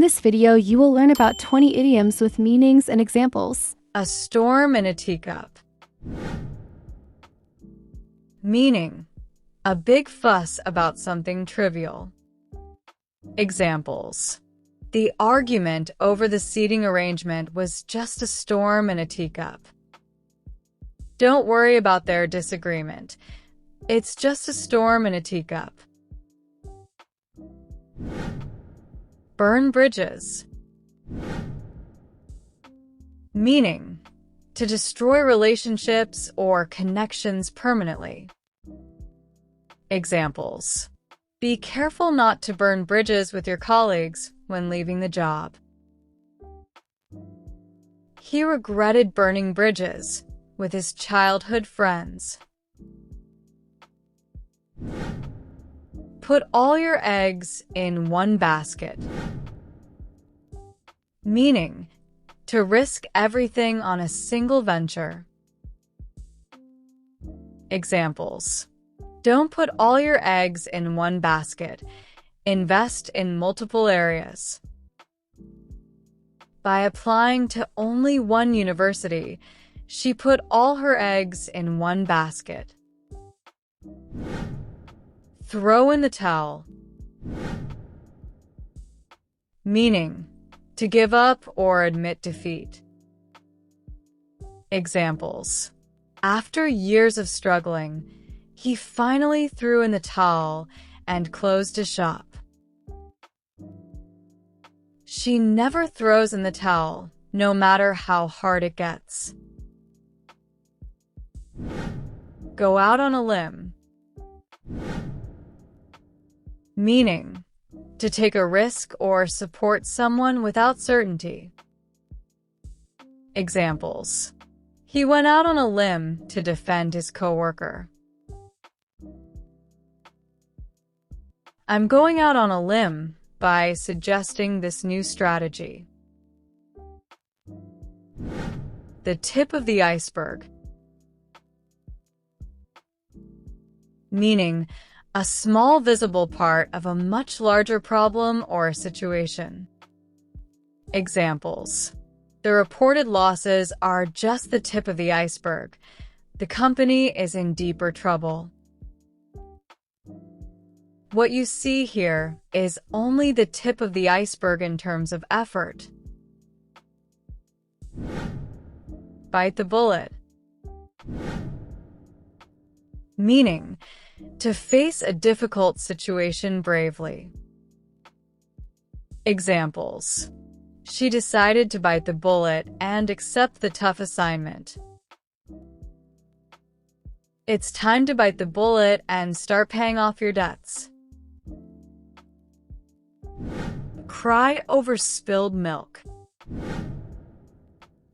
this video, you will learn about 20 idioms with meanings and examples. A storm in a teacup. Meaning: a big fuss about something trivial. Examples: the argument over the seating arrangement was just a storm in a teacup. Don't worry about their disagreement. It's just a storm in a teacup. Burn bridges. Meaning: to destroy relationships or connections permanently. Examples: be careful not to burn bridges with your colleagues when leaving the job. He regretted burning bridges with his childhood friends. Put all your eggs in one basket. Meaning: to risk everything on a single venture. Examples: don't put all your eggs in one basket. Invest in multiple areas. By applying to only one university, she put all her eggs in one basket. Throw in the towel. Meaning: to give up or admit defeat. Examples: after years of struggling, he finally threw in the towel and closed his shop. She never throws in the towel, no matter how hard it gets. Go out on a limb. Meaning: to take a risk or support someone without certainty. Examples: he went out on a limb to defend his coworker. I'm going out on a limb by suggesting this new strategy. The tip of the iceberg. Meaning: a small visible part of a much larger problem or situation. Examples: the reported losses are just the tip of the iceberg. The company is in deeper trouble. What you see here is only the tip of the iceberg in terms of effort. Bite the bullet. Meaning: to face a difficult situation bravely. Examples: she decided to bite the bullet and accept the tough assignment. It's time to bite the bullet and start paying off your debts. Cry over spilled milk.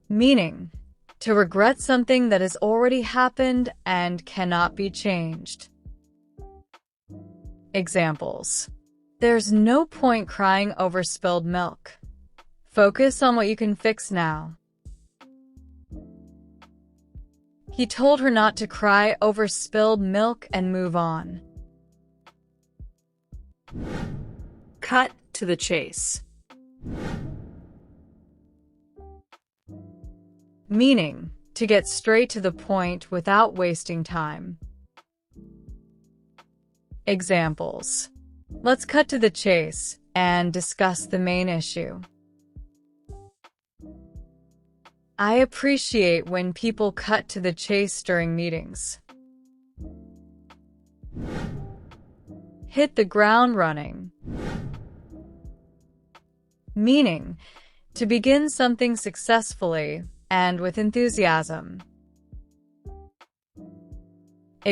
Meaning: to regret something that has already happened and cannot be changed. Examples: there's no point crying over spilled milk. Focus on what you can fix now. He told her not to cry over spilled milk and move on. Cut to the chase. Meaning: to get straight to the point without wasting time. Examples: let's cut to the chase and discuss the main issue. I appreciate when people cut to the chase during meetings. Hit the ground running. Meaning: to begin something successfully and with enthusiasm.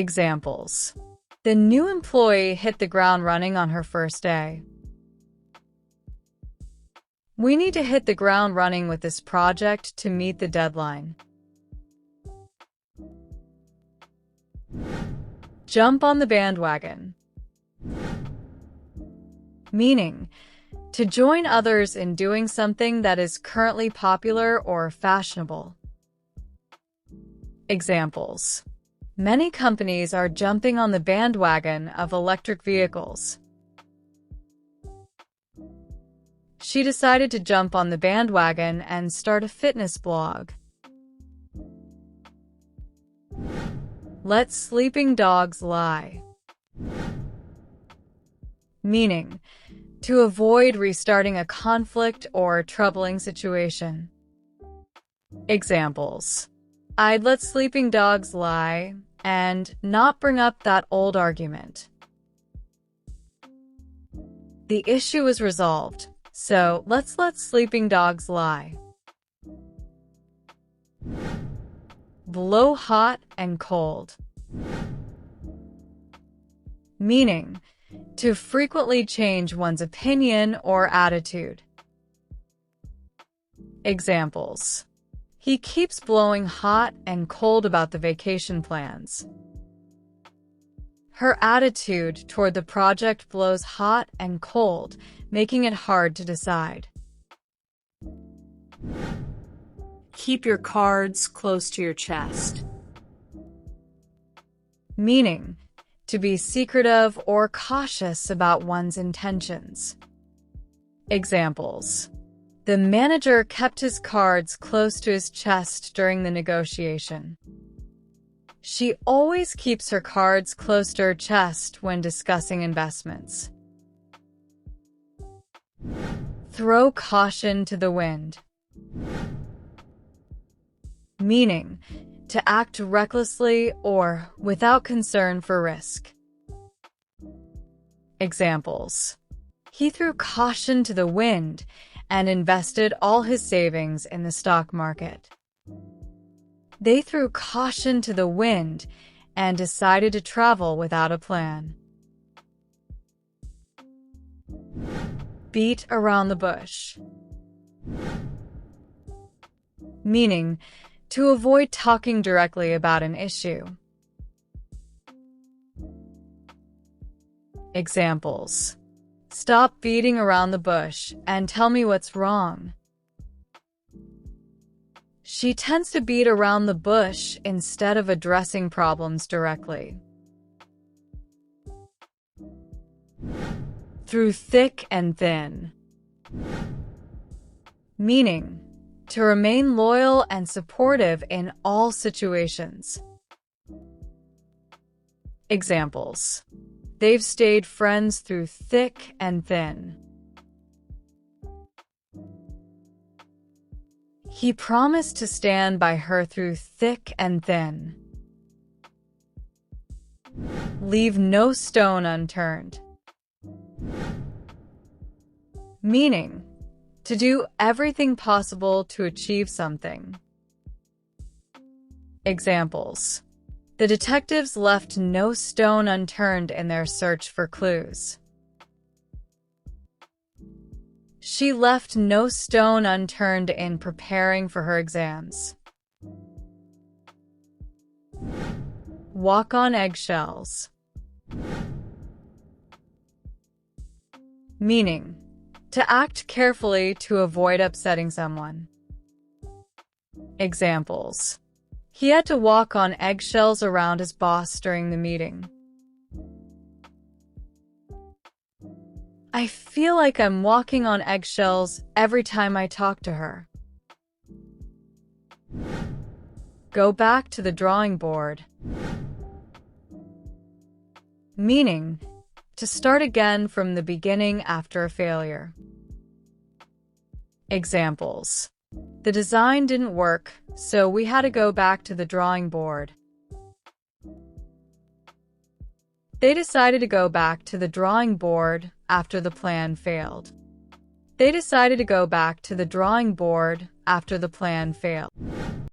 Examples: the new employee hit the ground running on her first day. We need to hit the ground running with this project to meet the deadline. Jump on the bandwagon. Meaning: to join others in doing something that is currently popular or fashionable. Examples: many companies are jumping on the bandwagon of electric vehicles. She decided to jump on the bandwagon and start a fitness blog. Let sleeping dogs lie. Meaning, to avoid restarting a conflict or troubling situation. Examples: I'd let sleeping dogs lie and not bring up that old argument. The issue was resolved, so let's let sleeping dogs lie. Blow hot and cold. Meaning, to frequently change one's opinion or attitude. Examples: he keeps blowing hot and cold about the vacation plans. Her attitude toward the project blows hot and cold, making it hard to decide. Keep your cards close to your chest. Meaning, to be secretive or cautious about one's intentions. Examples: the manager kept his cards close to his chest during the negotiation. She always keeps her cards close to her chest when discussing investments. Throw caution to the wind. Meaning, to act recklessly or without concern for risk. Examples: he threw caution to the wind and invested all his savings in the stock market. They threw caution to the wind and decided to travel without a plan. Beat around the bush. Meaning, to avoid talking directly about an issue. Examples: stop beating around the bush and tell me what's wrong. She tends to beat around the bush instead of addressing problems directly. Through thick and thin. Meaning, to remain loyal and supportive in all situations. Examples: they've stayed friends through thick and thin. He promised to stand by her through thick and thin. Leave no stone unturned. Meaning, to do everything possible to achieve something. Examples: the detectives left no stone unturned in their search for clues. She left no stone unturned in preparing for her exams. Walk on eggshells. Meaning, to act carefully to avoid upsetting someone. Examples: he had to walk on eggshells around his boss during the meeting. I feel like I'm walking on eggshells every time I talk to her. Go back to the drawing board. Meaning, to start again from the beginning after a failure. Examples: the design didn't work, so we had to go back to the drawing board. They decided to go back to the drawing board after the plan failed. They decided to go back to the drawing board after the plan failed.